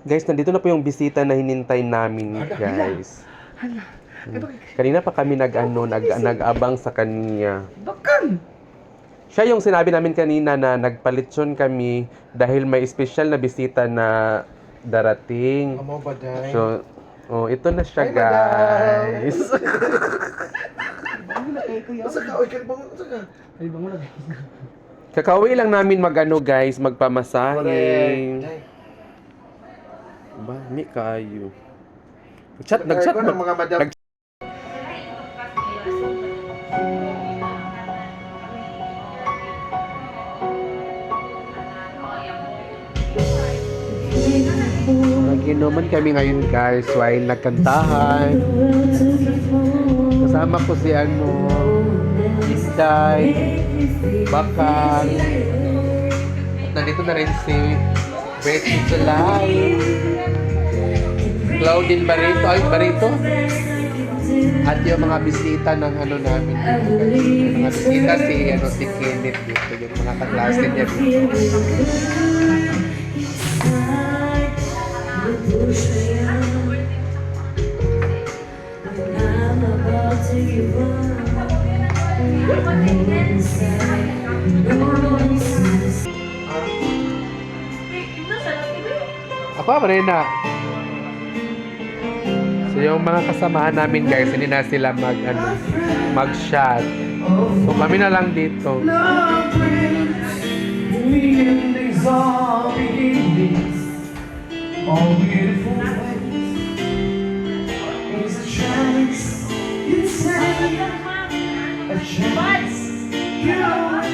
Guys, nandito na po yung bisita na hinintay namin, guys. Kanina pa kami nag-abang sa kanya. Bakan! Siya yung sinabi namin kanina na nagpalitsyon kami dahil may special na bisita na darating. Amo ba day? So, ito na siya, Ay, madam. guys. Asa ka? Oy, kanibang asa ka? Ay, bango lang. Kakauwi lang namin guys, magpamasahe. Day. Ba, mi kayo. Nag-chat Nag-chat ba? ng mga madam. Nag-inuman kami ngayon, guys, while nagkantahan. Kasama ko si Inday, Bakang. At nandito na rin si Betty July, Claudine Barito, at yung mga bisita ng namin dito. Yung mga bisita si Kenneth dito, yung mga kaklase niya dito. Apa, Marina? So yung mga kasamahan namin, guys, hindi na sila mag-shot. So kami na lang dito. All beautiful ways is a chance you say, a chance you love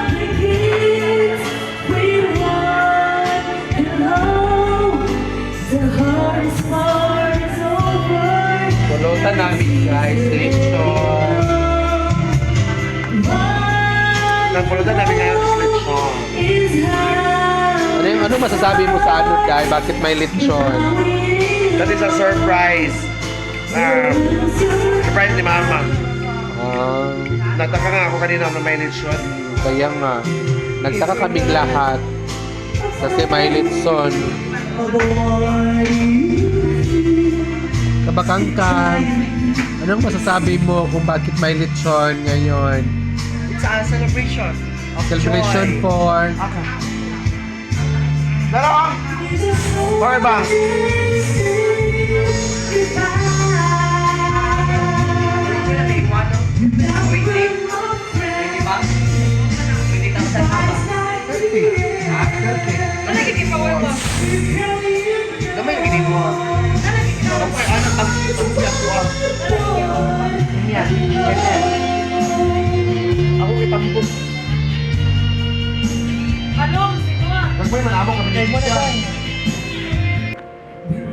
begins, we want to know the hardest part is over. Pulutan namin, guys, lechon. Nagpulutan namin ngayon sa lechon. Ano masasabi mo sa guys? Bakit may lechon? That is a surprise. Surprise ni Mama. Nagtaka nga ako kanina na may lechon. Kaya nga, nagtaka kaming lahat. Kasi may lechon. Kabakangkang, anong masasabi mo kung bakit may lechon ngayon? It's a celebration. Celebration for... Dalawa! Okay ba? Gamay yung gini mo. Okay, anak ang siya ko ah. Yan. Ako itambok. Nagmay man ako kami mo na tayo.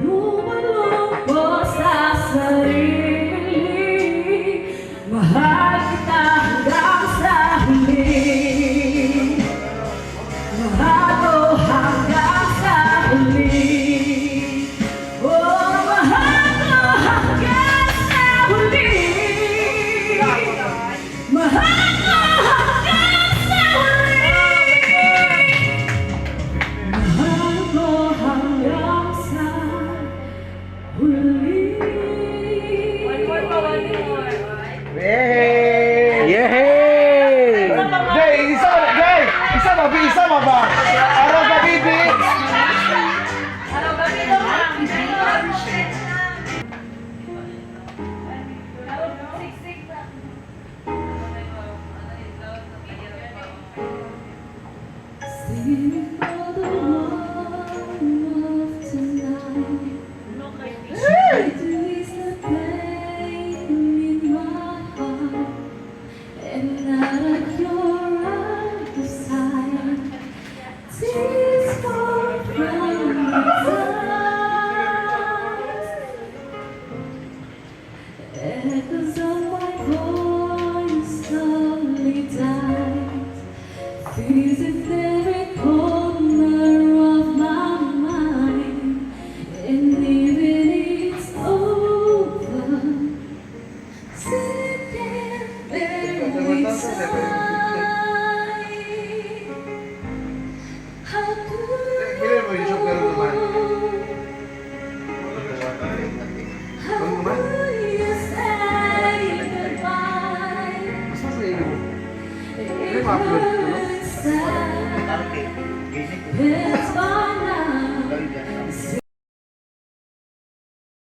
Lumuloko sa sarili, mahal kita hanggang sa huli, mahal ko hanggang sa huli. Oh, mahal ko hanggang sa huli, mahal ko hanggang sa huli, mahal ko hanggang sa huli. Yay! Yay! Day, isa ba? Araw ba, baby? Singing for the one of tonight. To ease the pain in my heart, and out of your eyes, tears fall from my eyes. Echoes of my voice slowly dies. Fears in every corner of my mind, and even it's over. ma-upload ko, no? inside. Okay. Gini ko. Where